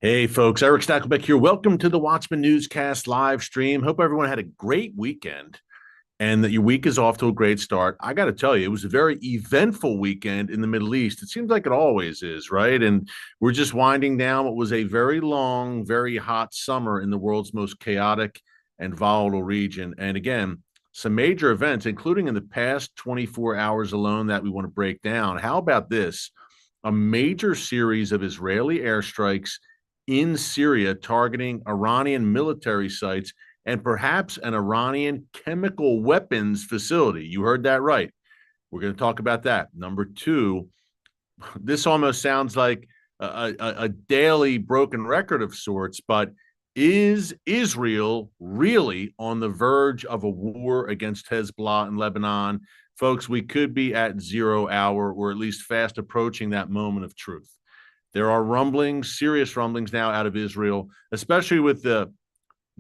Hey, folks, Erick Stakelbeck here. Welcome to the Watchman Newscast live stream. Hope everyone had a great weekend and that your week is off to a great start. I got to tell you, it was a very eventful weekend in the Middle East. It seems like it always is, right? And we're just winding down what was a very long, very hot summer in the world's most chaotic and volatile region. And again, some major events, including in the past 24 hours alone, that we want to break down. How about this? A major series of Israeli airstrikes in Syria targeting Iranian military sites and perhaps an Iranian chemical weapons facility. You heard that right. We're going to talk about that. Number two, this almost sounds like a daily broken record of sorts, but is Israel really on the verge of a war against Hezbollah in Lebanon? Folks, we could be at 0 hour or at least fast approaching that moment of truth. There are rumblings, serious rumblings now out of Israel, especially with the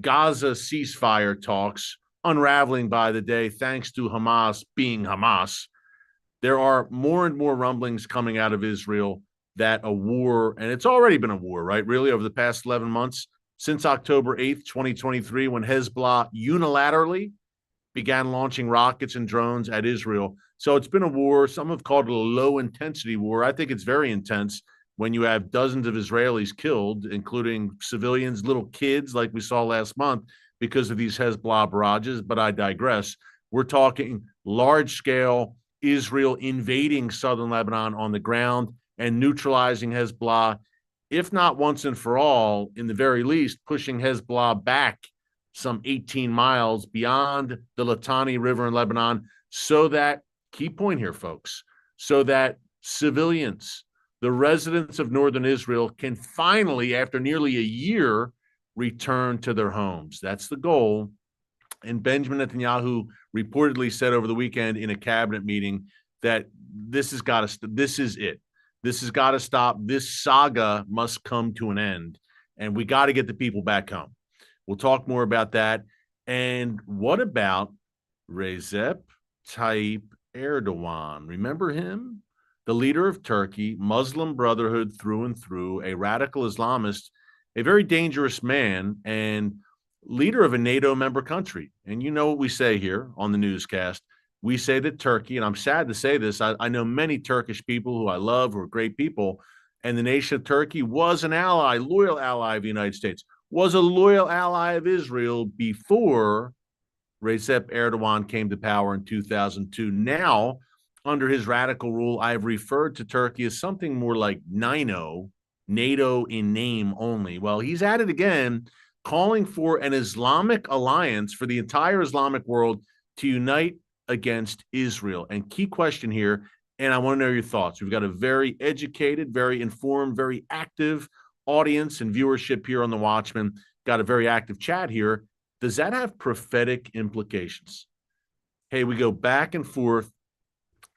Gaza ceasefire talks unraveling by the day, thanks to Hamas being Hamas. There are more and more rumblings coming out of Israel that a war, and it's already been a war, right? Really, over the past 11 months, since October 8th, 2023, when Hezbollah unilaterally began launching rockets and drones at Israel. So it's been a war. Some have called it a low intensity war. I think it's very intense when you have dozens of Israelis killed, including civilians, little kids, like we saw last month, because of these Hezbollah barrages. But I digress. We're talking large-scale Israel invading southern Lebanon on the ground and neutralizing Hezbollah, if not once and for all, in the very least, pushing Hezbollah back some 18 miles beyond the Litani River in Lebanon so that, key point here, folks, so that civilians, the residents of northern Israel, can finally, after nearly a year, return to their homes. That's the goal. And Benjamin Netanyahu reportedly said over the weekend in a cabinet meeting that this has got to, this is it. This has got to stop. This saga must come to an end. And we got to get the people back home. We'll talk more about that. And what about Recep Tayyip Erdogan? Remember him? The leader of Turkey, Muslim Brotherhood through and through, a radical Islamist, a very dangerous man, and leader of a NATO member country. And you know what we say here on the newscast. We say that Turkey, and I'm sad to say this, I know many Turkish people who I love, who are great people, and the nation of Turkey was an ally, loyal ally of the United States, was a loyal ally of Israel before Recep Erdogan came to power in 2002. Now, under his radical rule, I've referred to Turkey as something more like NATO in name only. Well, he's at it again, calling for an Islamic alliance for the entire Islamic world to unite against Israel. And key question here, and I want to know your thoughts. We've got a very educated, very informed, very active audience and viewership here on The Watchmen. Got a very active chat here. Does that have prophetic implications? Hey, we go back and forth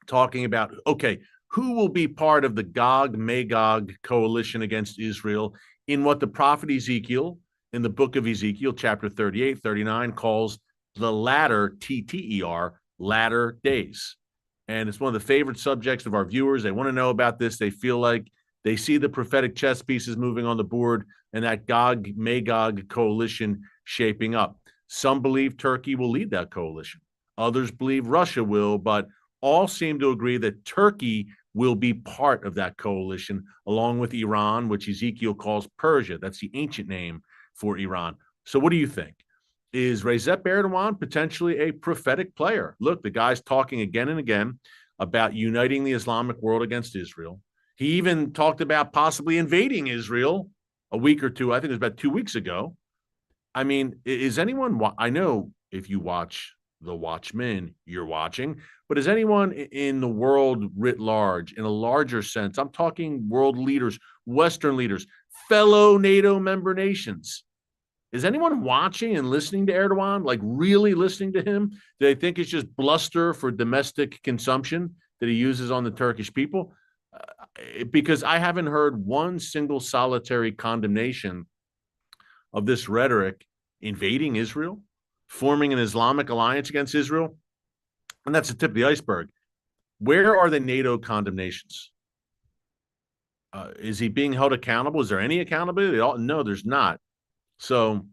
talking about, okay, who will be part of the Gog-Magog coalition against Israel in what the prophet Ezekiel, in the book of Ezekiel, chapter 38, 39, calls the latter, T-T-E-R, latter days. And it's one of the favorite subjects of our viewers. They want to know about this. They feel like they see the prophetic chess pieces moving on the board and that Gog-Magog coalition shaping up. Some believe Turkey will lead that coalition. Others believe Russia will, but all seem to agree that Turkey will be part of that coalition, along with Iran, which Ezekiel calls Persia. That's the ancient name for Iran. So what do you think? Is Recep Erdogan potentially a prophetic player? Look, the guy's talking again and again about uniting the Islamic world against Israel. He even talked about possibly invading Israel a week or two. I think it was about 2 weeks ago. I mean, is anyone, I know if you watch The Watchmen, you're watching, but is anyone in the world writ large, in a larger sense, I'm talking world leaders, Western leaders, fellow NATO member nations, is anyone watching and listening to Erdogan, like really listening to him? Do they think it's just bluster for domestic consumption that he uses on the Turkish people? Because I haven't heard one single solitary condemnation of this rhetoric invading Israel, forming an Islamic alliance against Israel. And that's the tip of the iceberg. Where are the NATO condemnations? Is he being held accountable? Is there any accountability? No, there's not. So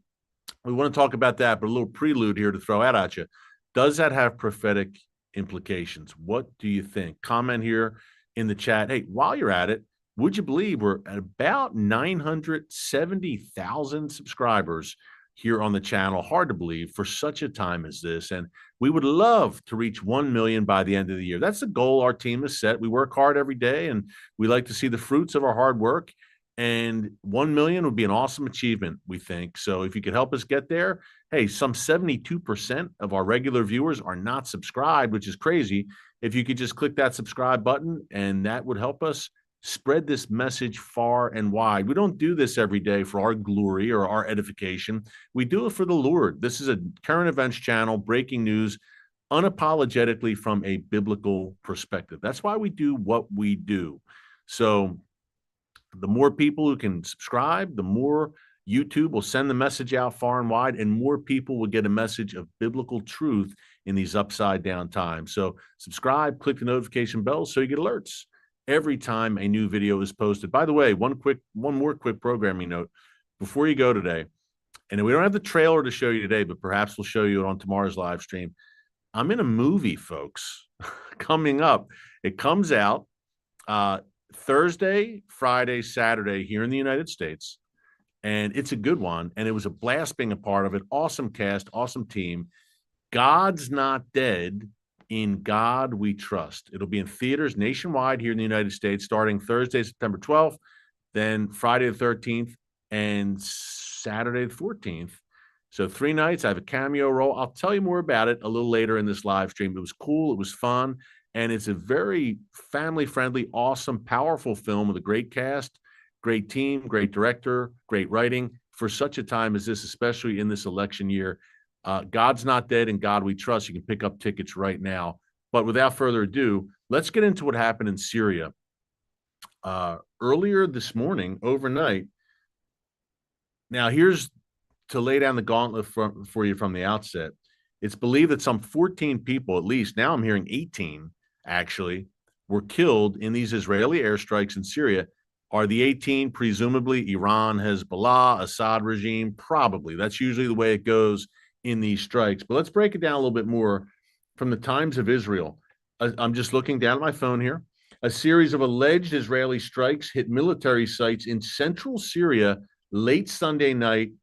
we want to talk about that, but a little prelude here to throw out at you. Does that have prophetic implications? What do you think? Comment here in the chat. Hey, while you're at it, would you believe we're at about 970,000 subscribers here on the channel? Hard to believe for such a time as this. And we would love to reach 1 million by the end of the year. That's the goal our team has set. We work hard every day, and we like to see the fruits of our hard work. And 1 million would be an awesome achievement, we think. So if you could help us get there, hey, some 72% of our regular viewers are not subscribed, which is crazy. If you could just click that subscribe button, and that would help us spread this message far and wide. We don't do this every day for our glory or our edification. We do it for the Lord. This is a current events channel, breaking news, unapologetically from a biblical perspective. That's why we do what we do. So the more people who can subscribe, the more YouTube will send the message out far and wide, and more people will get a message of biblical truth in these upside down times. So subscribe, click the notification bell so you get alerts every time a new video is posted. By the way, one more quick programming note before you go today. And we don't have the trailer to show you today, but perhaps we'll show you it on tomorrow's live stream. I'm in a movie, folks, coming up. It comes out Thursday, Friday, Saturday here in the United States. And it's a good one. And it was a blast being a part of it. Awesome cast, awesome team. God's Not Dead. In God We Trust. It'll be in theaters nationwide here in the United States starting Thursday, September 12th, then Friday the 13th, and Saturday the 14th. So 3 nights. I have a cameo role. I'll tell you more about it a little later in this live stream. It was cool. It was fun. And it's a very family-friendly, awesome, powerful film with a great cast, great team, great director, great writing for such a time as this, especially in this election year. God's Not Dead, in God We Trust. You can pick up tickets right now. But without further ado, let's get into what happened in Syria. Earlier this morning, overnight. Now, here's to lay down the gauntlet for you from the outset. It's believed that some 14 people, at least, now I'm hearing 18, actually, were killed in these Israeli airstrikes in Syria. Are the 18 presumably Iran, Hezbollah, Assad regime? Probably. That's usually the way it goes in these strikes. But let's break it down a little bit more from the Times of Israel. I'm just looking down at my phone here. A series of alleged Israeli strikes hit military sites in central Syria late Sunday night,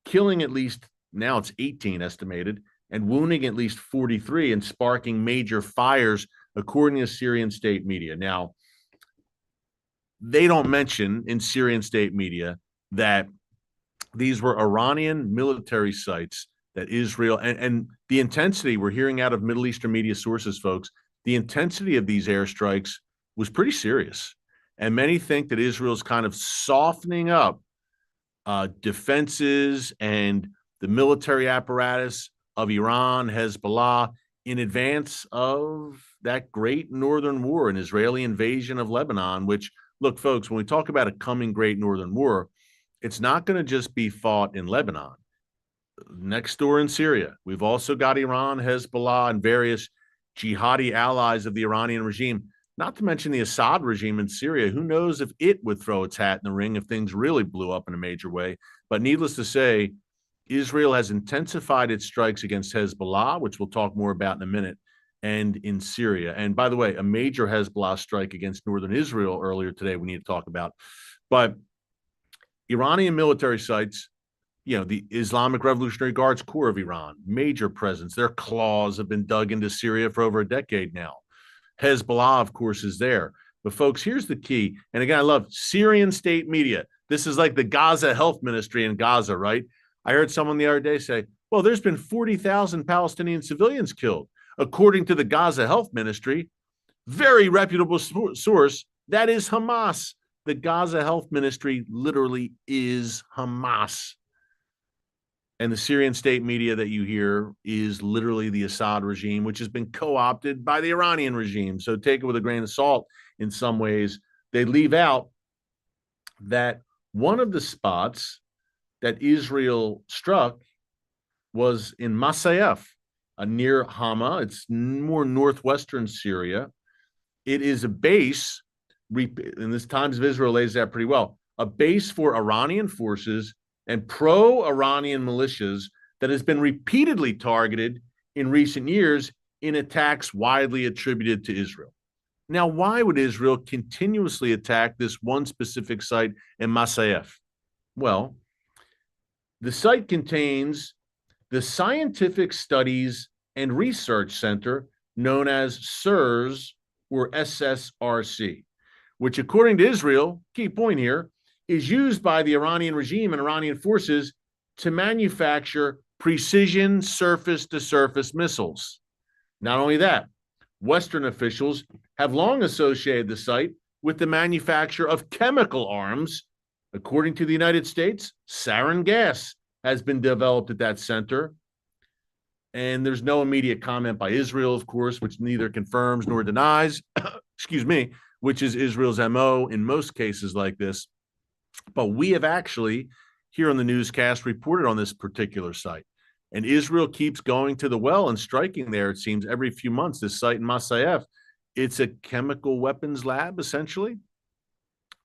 killing at least, now it's 18 estimated, and wounding at least 43 and sparking major fires, according to Syrian state media. Now, they don't mention in Syrian state media that these were Iranian military sites that Israel, and the intensity we're hearing out of Middle Eastern media sources, folks, the intensity of these airstrikes was pretty serious. And many think that Israel's kind of softening up defenses and the military apparatus of Iran, Hezbollah, in advance of that great northern war, an Israeli invasion of Lebanon, which, look, folks, when we talk about a coming great northern war, it's not going to just be fought in Lebanon. Next door in Syria, we've also got Iran, Hezbollah, and various jihadi allies of the Iranian regime, not to mention the Assad regime in Syria. Who knows if it would throw its hat in the ring if things really blew up in a major way. But needless to say, Israel has intensified its strikes against Hezbollah, which we'll talk more about in a minute, and in Syria. And by the way, a major Hezbollah strike against northern Israel earlier today we need to talk about. But Iranian military sites, you know, the Islamic Revolutionary Guards Corps of Iran, major presence. Their claws have been dug into Syria for over a decade now. Hezbollah, of course, is there. But folks, here's the key. And again, I love Syrian state media. This is like the Gaza Health Ministry in Gaza, right? I heard someone the other day say, well, there's been 40,000 Palestinian civilians killed. According to the Gaza Health Ministry, very reputable source, that is Hamas. The Gaza Health Ministry literally is Hamas. And the Syrian state media that you hear is literally the Assad regime, which has been co-opted by the Iranian regime. So take it with a grain of salt in some ways. They leave out that one of the spots that Israel struck was in Masayef, near Hama. It's more northwestern Syria. It is a base in this Times of Israel lays that pretty well, a base for Iranian forces and pro-Iranian militias that has been repeatedly targeted in recent years in attacks widely attributed to Israel. Now, why would Israel continuously attack this one specific site in Masayef? Well, the site contains the Scientific Studies and Research Center known as SIRS or SSRC, which, according to Israel, key point here, is used by the Iranian regime and Iranian forces to manufacture precision surface-to-surface missiles. Not only that, Western officials have long associated the site with the manufacture of chemical arms. According to the United States, sarin gas has been developed at that center. And there's no immediate comment by Israel, of course, which neither confirms nor denies, excuse me, which is Israel's MO in most cases like this. But we have actually, here on the newscast, reported on this particular site. And Israel keeps going to the well and striking there, it seems, every few months. This site in Masayef, it's a chemical weapons lab, essentially,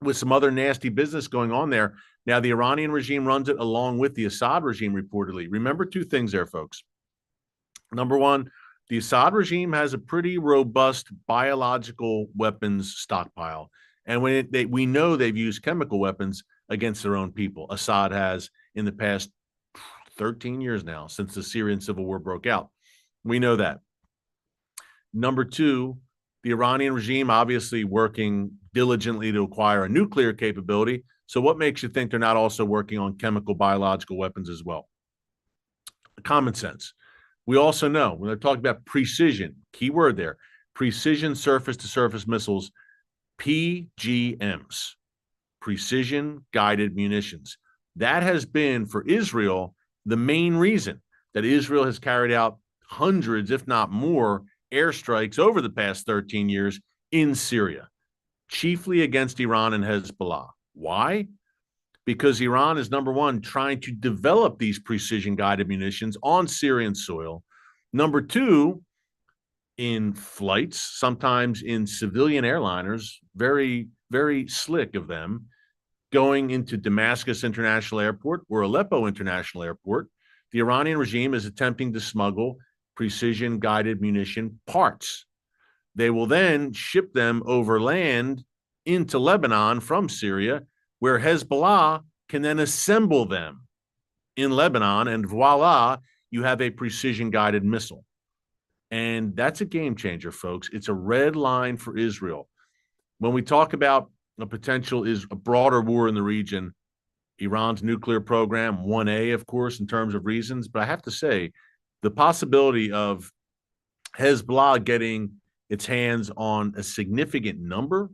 with some other nasty business going on there. Now, the Iranian regime runs it along with the Assad regime, reportedly. Remember two things there, folks. Number one, the Assad regime has a pretty robust biological weapons stockpile. And we know they've used chemical weapons against their own people. Assad has in the past 13 years now, since the Syrian civil war broke out. We know that. Number two, the Iranian regime obviously working diligently to acquire a nuclear capability. So what makes you think they're not also working on chemical biological weapons as well? Common sense. We also know when they're talking about precision, key word there, precision surface-to-surface missiles, PGMs, precision guided munitions. That has been, for Israel, the main reason that Israel has carried out hundreds, if not more, airstrikes over the past 13 years in Syria, chiefly against Iran and Hezbollah. Why? Because Iran is, number one, trying to develop these precision-guided munitions on Syrian soil. Number two, in flights, sometimes in civilian airliners, very, very slick of them, going into Damascus International Airport or Aleppo International Airport, the Iranian regime is attempting to smuggle precision-guided munition parts. They will then ship them over land into Lebanon from Syria, where Hezbollah can then assemble them in Lebanon, and voila, you have a precision-guided missile. And that's a game changer, folks. It's a red line for Israel. When we talk about a potential is a broader war in the region, Iran's nuclear program, 1A, of course, in terms of reasons. But I have to say, the possibility of Hezbollah getting its hands on a significant number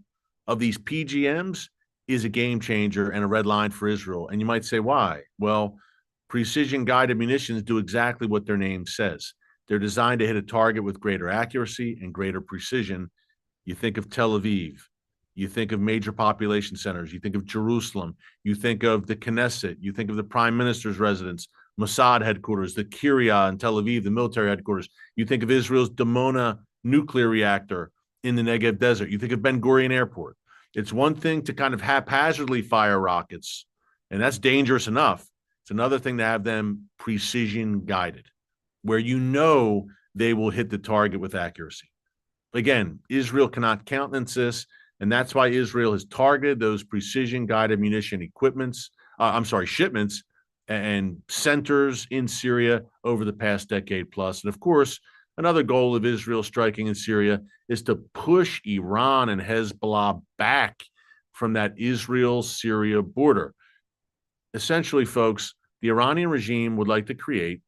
of these PGMs is a game changer and a red line for Israel. And you might say, why? Well, precision-guided munitions do exactly what their name says. They're designed to hit a target with greater accuracy and greater precision. You think of Tel Aviv. You think of major population centers. You think of Jerusalem. You think of the Knesset. You think of the prime minister's residence, Mossad headquarters, the Kiryat in Tel Aviv, the military headquarters. You think of Israel's Dimona nuclear reactor in the Negev desert. You think of Ben Gurion Airport. It's one thing to kind of haphazardly fire rockets, and that's dangerous enough. It's another thing to have them precision guided, where you know they will hit the target with accuracy. Again, Israel cannot countenance this, and that's why Israel has targeted those precision-guided munition shipments and centers in Syria over the past decade plus. And of course, another goal of Israel striking in Syria is to push Iran and Hezbollah back from that Israel-Syria border. Essentially, folks, the Iranian regime would like to create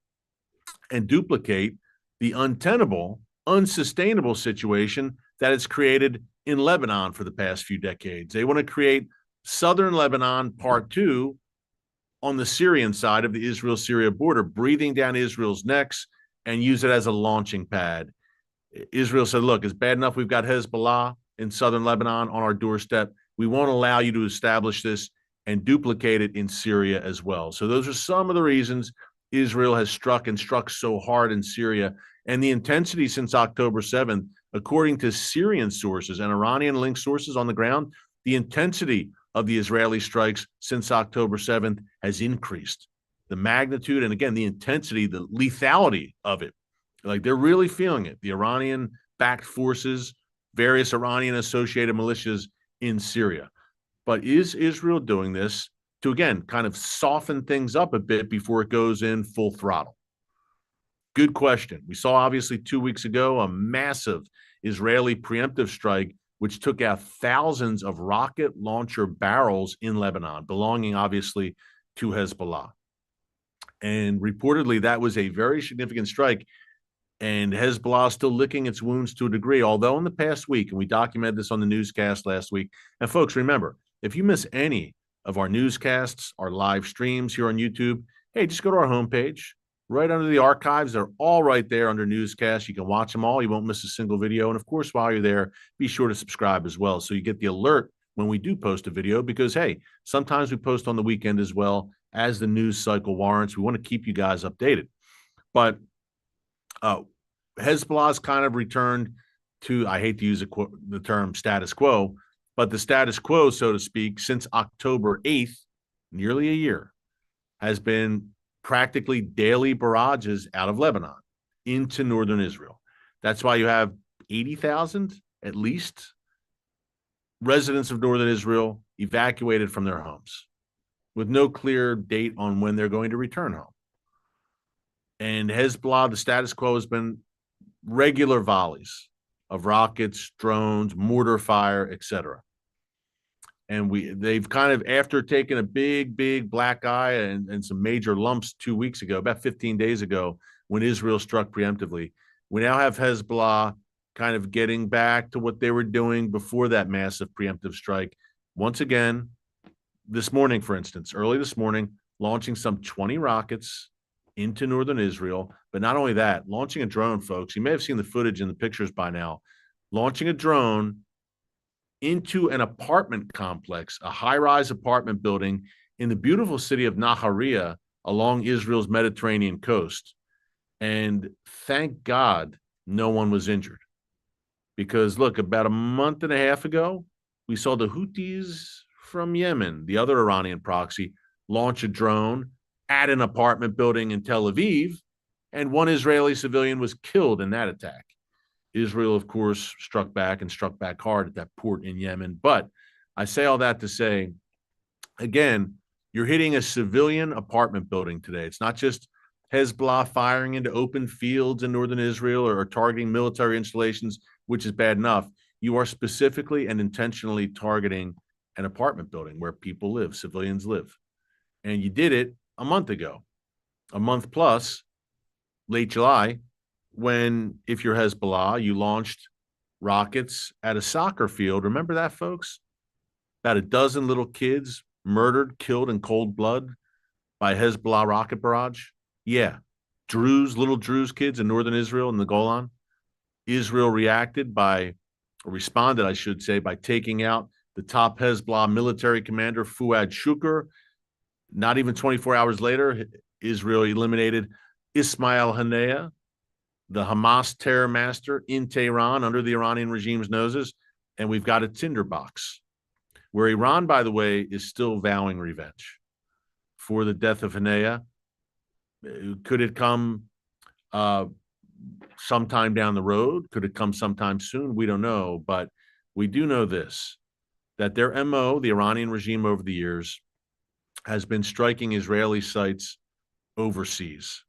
and duplicate the untenable, unsustainable situation that it's created in Lebanon for the past few decades. They want to create southern Lebanon part 2 on the Syrian side of the Israel-Syria border, breathing down Israel's necks and use it as a launching pad. Israel said, look, it's bad enough we've got Hezbollah in southern Lebanon on our doorstep. We won't allow you to establish this and duplicate it in Syria as well. So those are some of the reasons Israel has struck so hard in Syria. And the intensity since October 7th According to Syrian sources and Iranian-linked sources on the ground, the intensity of the Israeli strikes since October 7th has increased. The magnitude and, again, the intensity, the lethality of it. Like, they're really feeling it. The Iranian-backed forces, various Iranian-associated militias in Syria. But is Israel doing this to, again, kind of soften things up a bit before it goes in full throttle? Good question. We saw, obviously, 2 weeks ago, a massive Israeli preemptive strike, which took out thousands of rocket launcher barrels in Lebanon, belonging, obviously, to Hezbollah. And reportedly, that was a very significant strike. And Hezbollah is still licking its wounds to a degree, although in the past week, and we documented this on the newscast last week. And folks, remember, if you miss any of our newscasts, our live streams here on YouTube, hey, just go to our homepage. Right under the archives, they're all right there under newscasts. You can watch them all. You won't miss a single video. And of course, while you're there, be sure to subscribe as well, so you get the alert when we do post a video, because, hey, sometimes we post on the weekend as well as the news cycle warrants. We want to keep you guys updated. But Hezbollah's kind of returned to, I hate to use the term status quo, but the status quo, so to speak, since October 8th, nearly a year, has been practically daily barrages out of Lebanon into northern Israel. That's why you have 80,000, at least, residents of northern Israel evacuated from their homes with no clear date on when they're going to return home. And Hezbollah, the status quo has been regular volleys of rockets, drones, mortar fire, etc. And they've kind of, after taking a big black eye and some major lumps 2 weeks ago, about 15 days ago, when Israel struck preemptively, we now have Hezbollah kind of getting back to what they were doing before that massive preemptive strike. Once again, this morning, for instance, early this morning, launching some 20 rockets into northern Israel. But not only that, launching a drone, folks. You may have seen the footage and the pictures by now. Launching a drone into an apartment complex, a high-rise apartment building in the beautiful city of Nahariya along Israel's Mediterranean coast. And thank God no one was injured. Because, look, about a month and a half ago, we saw the Houthis from Yemen, the other Iranian proxy, launch a drone at an apartment building in Tel Aviv, and one Israeli civilian was killed in that attack. Israel, of course, struck back hard at that port in Yemen. But I say all that to say, again, you're hitting a civilian apartment building today. It's not just Hezbollah firing into open fields in northern Israel or targeting military installations, which is bad enough. You are specifically and intentionally targeting an apartment building where people live, civilians live. And you did it a month ago, a month plus, late July, when, if you're Hezbollah, you launched rockets at a soccer field. Remember that, folks? About a dozen little kids murdered, killed in cold blood by Hezbollah rocket barrage. Yeah, little Druze kids in northern Israel in the Golan. Israel responded, I should say, by taking out the top Hezbollah military commander, Fuad Shukr. Not even 24 hours later, Israel eliminated Ismail Haniyeh, the Hamas terror master in Tehran under the Iranian regime's noses. And we've got a tinderbox where Iran, by the way, is still vowing revenge for the death of Haniyeh. Could it come sometime down the road? Could it come sometime soon? We don't know. But we do know this, that their MO, the Iranian regime over the years, has been striking Israeli sites overseas,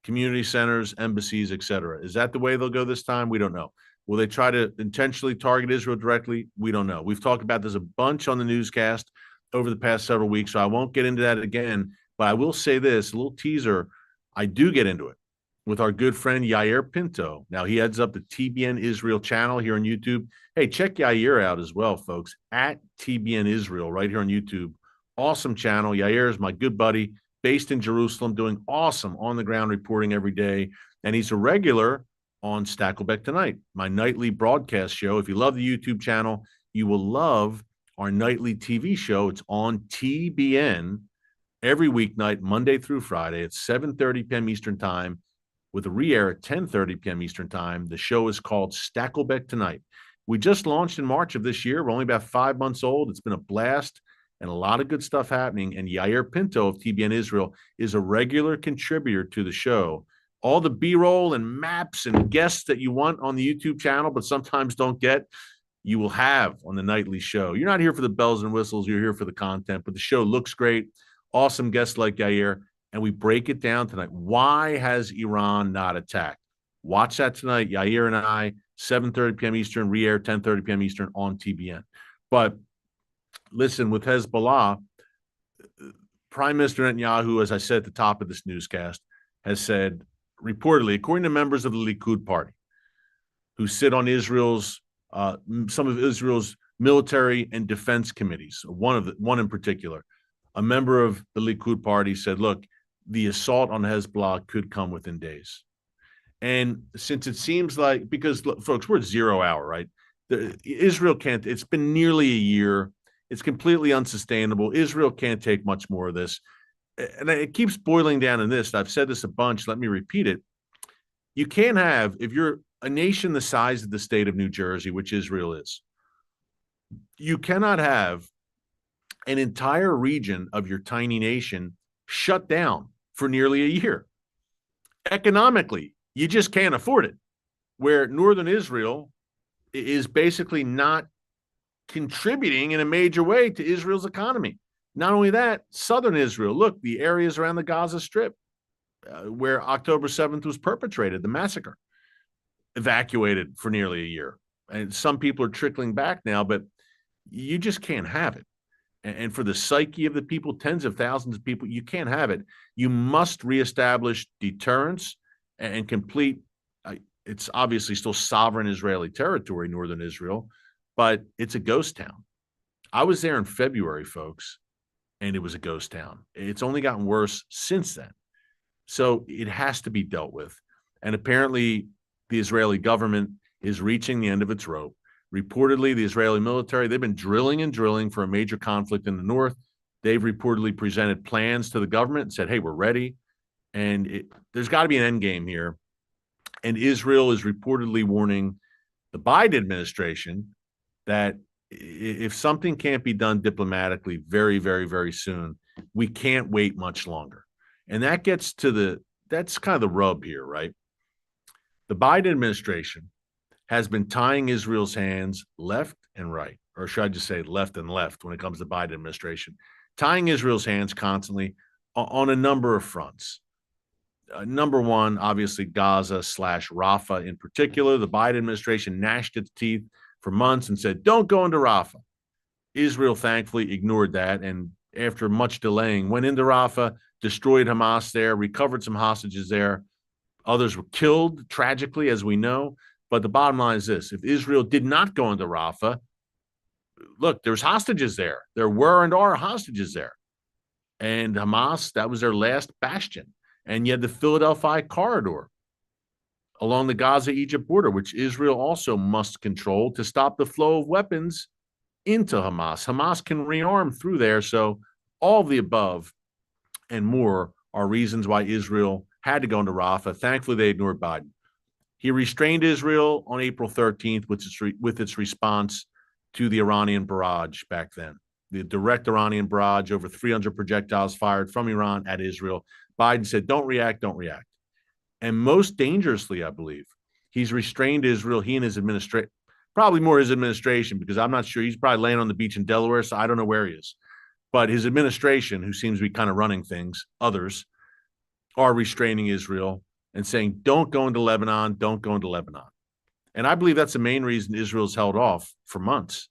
community centers, embassies, etc. Is that the way they'll go this time? We don't know. Will they try to intentionally target Israel directly? We don't know. We've talked about this a bunch on the newscast over the past several weeks, so I won't get into that again. But I will say this, a little teaser. I do get into it with our good friend Yair Pinto. Now, he heads up the TBN Israel channel here on YouTube. Hey, check Yair out as well, folks, at TBN Israel right here on YouTube. Awesome channel. Yair is my good buddy, based in Jerusalem, doing awesome on-the-ground reporting every day. And he's a regular on Stakelbeck Tonight, my nightly broadcast show. If you love the YouTube channel, you will love our nightly TV show. It's on TBN every weeknight, Monday through Friday at 7:30 p.m. Eastern Time. with a re-air at 10:30 p.m. Eastern Time. The show is called Stakelbeck Tonight. We just launched in March of this year. We're only about 5 months old. It's been a blast and a lot of good stuff happening. And Yair Pinto of TBN Israel is a regular contributor to the show. All the B-roll and maps and guests that you want on the YouTube channel, but sometimes don't get, you will have on the nightly show. You're not here for the bells and whistles. You're here for the content, but the show looks great. Awesome guests like Yair. And we break it down tonight. Why has Iran not attacked? Watch that tonight. Yair and I, 7:30 p.m. Eastern, re-air 10:30 p.m. Eastern on TBN. But listen, with Hezbollah, Prime Minister Netanyahu, as I said at the top of this newscast, has said, reportedly, according to members of the Likud party, who sit on some of Israel's military and defense committees, one in particular, a member of the Likud party said, look, the assault on Hezbollah could come within days. And since it seems like, because look, folks, we're at 0 hour, right? Israel can't, it's been nearly a year. It's completely unsustainable. Israel can't take much more of this. And it keeps boiling down in this. I've said this a bunch. Let me repeat it. You can't have, if you're a nation the size of the state of New Jersey, which Israel is, you cannot have an entire region of your tiny nation shut down for nearly a year. Economically, you just can't afford it. Where northern Israel is basically not contributing in a major way to Israel's economy. Not only that, southern Israel, look, the areas around the Gaza Strip where October 7th was perpetrated, the massacre, evacuated for nearly a year. And some people are trickling back now, but you just can't have it. And for the psyche of the people, tens of thousands of people, you can't have it. You must reestablish deterrence and complete. It's obviously still sovereign Israeli territory, northern Israel, but it's a ghost town. I was there in February, folks, and it was a ghost town. It's only gotten worse since then. So it has to be dealt with. And apparently the Israeli government is reaching the end of its rope. Reportedly, the Israeli military, they've been drilling and drilling for a major conflict in the north. They've reportedly presented plans to the government and said, hey, we're ready. And there's got to be an end game here. And Israel is reportedly warning the Biden administration that if something can't be done diplomatically very, very, very soon, we can't wait much longer. And that gets to that's kind of the rub here, right? The Biden administration has been tying Israel's hands left and right, or should I just say left and left when it comes to the Biden administration, tying Israel's hands constantly on a number of fronts. Number one, obviously Gaza / Rafah in particular. The Biden administration gnashed its teeth for months and said, don't go into Rafah. Israel thankfully ignored that, and after much delaying, went into Rafah, destroyed Hamas there, recovered some hostages there. Others were killed, tragically, as we know. But the bottom line is this. If Israel did not go into Rafah, look, there's hostages there. There were and are hostages there. And Hamas, that was their last bastion. And you had the Philadelphia corridor along the Gaza-Egypt border, which Israel also must control to stop the flow of weapons into Hamas. Hamas can rearm through there. So all of the above and more are reasons why Israel had to go into Rafah. Thankfully, they ignored Biden. He restrained Israel on April 13th with its response to the Iranian barrage back then. The direct Iranian barrage, over 300 projectiles fired from Iran at Israel. Biden said, don't react, don't react. And most dangerously, I believe, he's restrained Israel, he and his administration, probably more his administration, because I'm not sure, he's probably laying on the beach in Delaware, so I don't know where he is. But his administration, who seems to be kind of running things, others, are restraining Israel and saying, don't go into Lebanon, don't go into Lebanon. And I believe that's the main reason Israel's held off for months.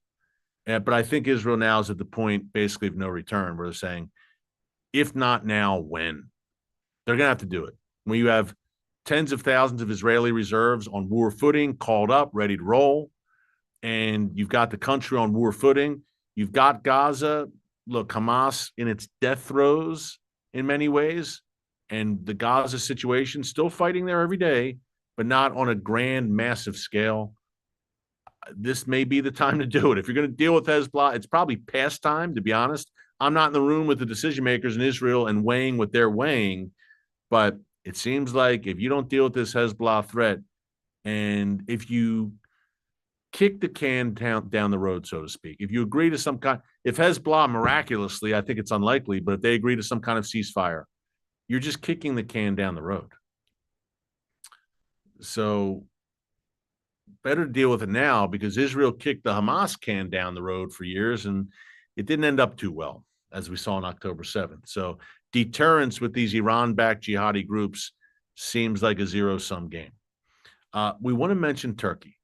But I think Israel now is at the point basically of no return, where they're saying, if not now, when? They're going to have to do it. When you have tens of thousands of Israeli reserves on war footing, called up, ready to roll, and you've got the country on war footing, you've got Gaza, look, Hamas in its death throes in many ways, and the Gaza situation still fighting there every day, but not on a grand, massive scale. This may be the time to do it. If you're going to deal with Hezbollah, it's probably past time, to be honest. I'm not in the room with the decision makers in Israel and weighing what they're weighing, but It seems like if you don't deal with this Hezbollah threat, and if you kick the can down the road, so to speak, if you agree to some kind, if Hezbollah miraculously, I think it's unlikely, but if they agree to some kind of ceasefire, you're just kicking the can down the road. So better to deal with it now, because Israel kicked the Hamas can down the road for years, and it didn't end up too well, as we saw on October 7th. So deterrence with these Iran-backed jihadi groups seems like a zero-sum game. We want to mention Turkey.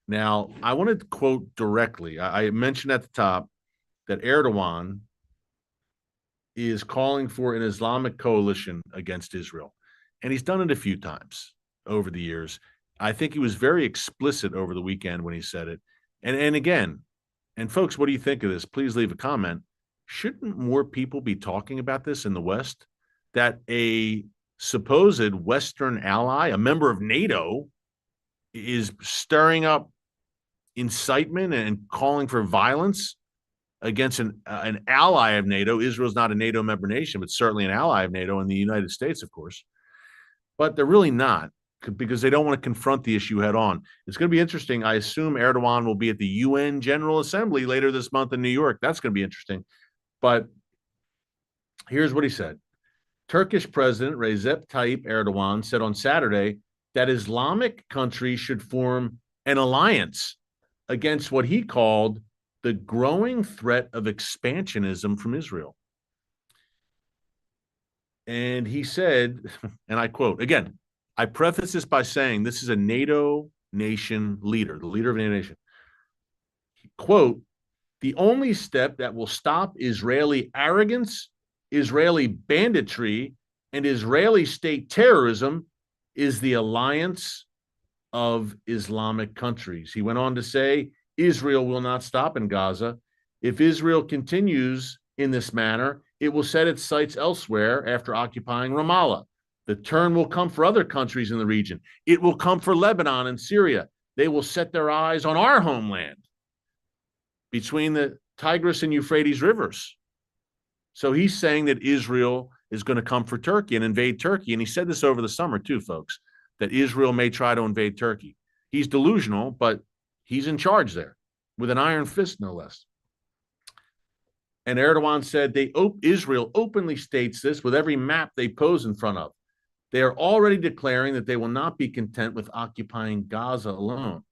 Now, I want to quote directly. I mentioned at the top that Erdogan is calling for an Islamic coalition against Israel, and he's done it a few times over the years. I think he was very explicit over the weekend when he said it. And again, and folks, what do you think of this? Please leave a comment. Shouldn't more people be talking about this in the West? That a supposed Western ally, a member of NATO, is stirring up incitement and calling for violence against an ally of NATO. Israel's not a NATO member nation, but certainly an ally of NATO, and the United States, of course. But they're really not, because they don't want to confront the issue head on. It's going to be interesting. I assume Erdogan will be at the UN General Assembly later this month in New York. That's going to be interesting. But here's what he said. Turkish President Recep Tayyip Erdogan said on Saturday that Islamic countries should form an alliance against what he called the growing threat of expansionism from Israel. And he said, and I quote, again, I preface this by saying this is a NATO nation leader, the leader of a NATO nation. Quote, the only step that will stop Israeli arrogance, Israeli banditry, and Israeli state terrorism is the alliance of Islamic countries. He went on to say, Israel will not stop in Gaza. If Israel continues in this manner, it will set its sights elsewhere after occupying Ramallah. The turn will come for other countries in the region. It will come for Lebanon and Syria. They will set their eyes on our homeland between the Tigris and Euphrates rivers. So he's saying that Israel is going to come for Turkey and invade Turkey. And he said this over the summer too, folks, that Israel may try to invade Turkey. He's delusional, but he's in charge there with an iron fist, no less. And Erdogan said Israel openly states this with every map they pose in front of. They are already declaring that they will not be content with occupying Gaza alone.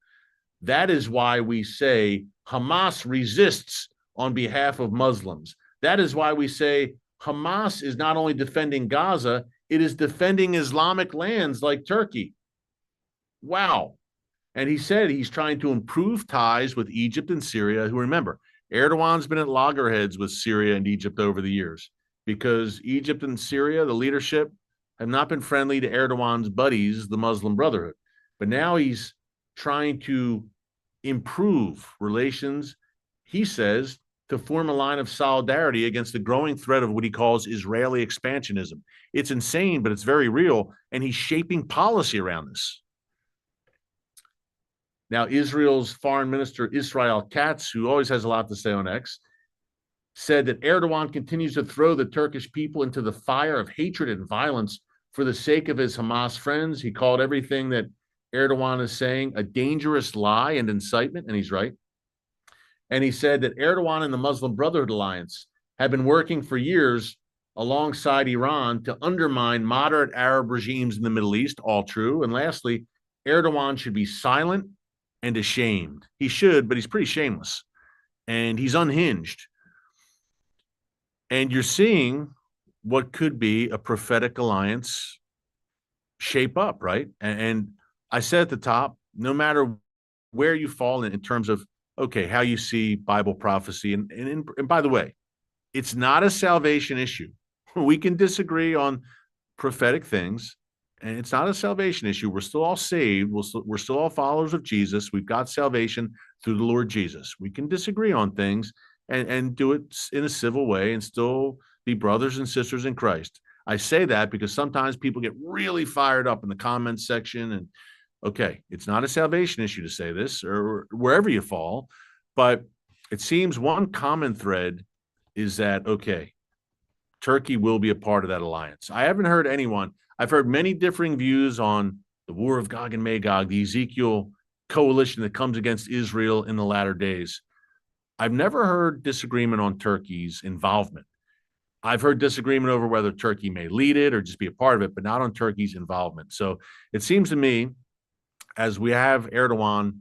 That is why we say Hamas resists on behalf of Muslims. That is why we say Hamas is not only defending Gaza, it is defending Islamic lands like Turkey. Wow. And he said he's trying to improve ties with Egypt and Syria, who, remember, Erdogan's been at loggerheads with Syria and Egypt over the years, because Egypt and Syria, the leadership, have not been friendly to Erdogan's buddies, the Muslim Brotherhood. But now he's trying to improve relations, he says, to form a line of solidarity against the growing threat of what he calls Israeli expansionism. It's insane, but it's very real, and he's shaping policy around this. Now, Israel's foreign minister, Israel Katz, who always has a lot to say on X, said that Erdogan continues to throw the Turkish people into the fire of hatred and violence for the sake of his Hamas friends. He called everything that Erdogan is saying a dangerous lie and incitement, and he's right. And he said that Erdogan and the Muslim Brotherhood Alliance have been working for years alongside Iran to undermine moderate Arab regimes in the Middle East, all true. And lastly, Erdogan should be silent and ashamed. He should, but he's pretty shameless. And he's unhinged. And you're seeing what could be a prophetic alliance shape up, right? And I said at the top, no matter where you fall in terms of, okay, how you see Bible prophecy. And by the way, it's not a salvation issue. We can disagree on prophetic things, and it's not a salvation issue. We're still all saved. We're still all followers of Jesus. We've got salvation through the Lord Jesus. We can disagree on things and do it in a civil way and still be brothers and sisters in Christ. I say that because sometimes people get really fired up in the comments section, and okay, it's not a salvation issue to say this or wherever you fall, but it seems one common thread is that, okay, Turkey will be a part of that alliance. I haven't heard anyone. I've heard many differing views on the war of Gog and Magog, the Ezekiel coalition that comes against Israel in the latter days. I've never heard disagreement on Turkey's involvement. I've heard disagreement over whether Turkey may lead it or just be a part of it, but not on Turkey's involvement. So it seems to me, as we have Erdogan,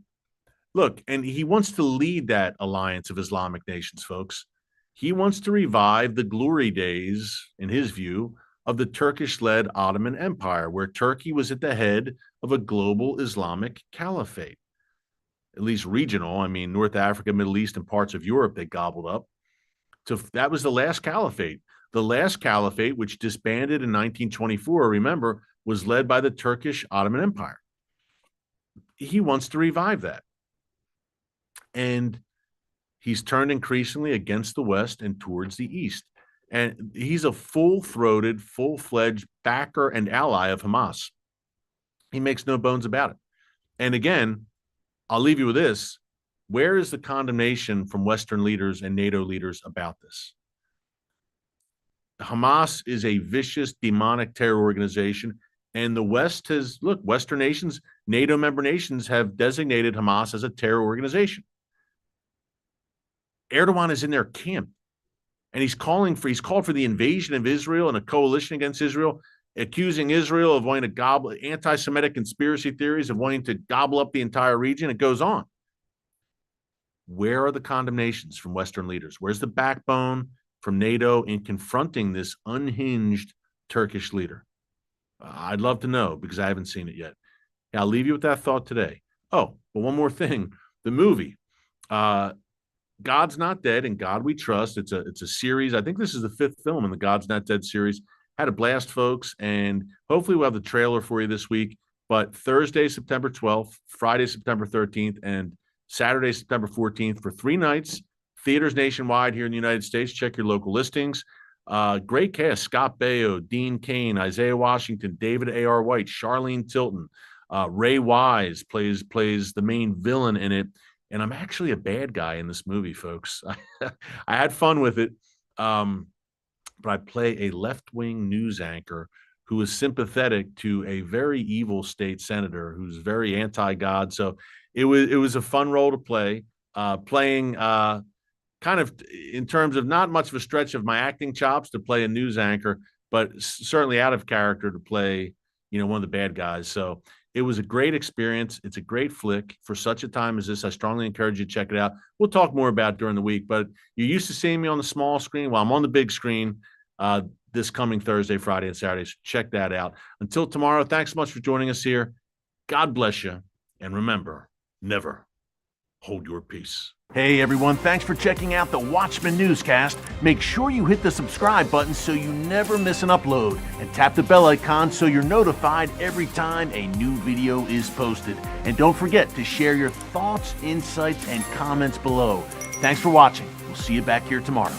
look, and he wants to lead that alliance of Islamic nations, folks. He wants to revive the glory days, in his view, of the Turkish-led Ottoman Empire, where Turkey was at the head of a global Islamic caliphate, at least regional. I mean, North Africa, Middle East, and parts of Europe they gobbled up. So that was the last caliphate. The last caliphate, which disbanded in 1924, remember, was led by the Turkish Ottoman Empire. He wants to revive that. And he's turned increasingly against the West and towards the East. And he's a full-throated, full-fledged backer and ally of Hamas. He makes no bones about it. And again, I'll leave you with this. Where is the condemnation from Western leaders and NATO leaders about this? Hamas is a vicious, demonic terror organization. And the West has, look, Western nations, NATO member nations have designated Hamas as a terror organization. Erdogan is in their camp. And he's called for the invasion of Israel and a coalition against Israel, accusing Israel of wanting to gobble, anti-Semitic conspiracy theories of wanting to gobble up the entire region. It goes on. Where are the condemnations from Western leaders? Where's the backbone from NATO in confronting this unhinged Turkish leader? I'd love to know because I haven't seen it yet. Yeah, I'll leave you with that thought today. Oh, but one more thing. The movie. God's Not Dead and God We Trust. It's a series. I think this is the 5th film in the God's Not Dead series. Had a blast, folks, and hopefully we'll have the trailer for you this week. But Thursday, September 12th, Friday, September 13th, and Saturday, September 14th for 3 nights. Theaters nationwide here in the United States. Check your local listings. Great cast: Scott Baio, Dean Cain, Isaiah Washington, David A.R. White, Charlene Tilton. Ray Wise plays the main villain in it. And I'm actually a bad guy in this movie, folks. I had fun with it, but I play a left-wing news anchor who is sympathetic to a very evil state senator who's very anti-God. So it was a fun role to play, playing kind of in terms of not much of a stretch of my acting chops to play a news anchor, but certainly out of character to play, one of the bad guys. So it was a great experience. It's a great flick for such a time as this. I strongly encourage you to check it out. We'll talk more about it during the week, but you're used to seeing me on the small screen. Well, I'm on the big screen this coming Thursday, Friday, and Saturday. So check that out. Until tomorrow, thanks so much for joining us here. God bless you. And remember, never hold your peace. Hey everyone, thanks for checking out the Watchman Newscast. Make sure you hit the subscribe button so you never miss an upload, and tap the bell icon so you're notified every time a new video is posted. And don't forget to share your thoughts, insights, and comments below. Thanks for watching. We'll see you back here tomorrow.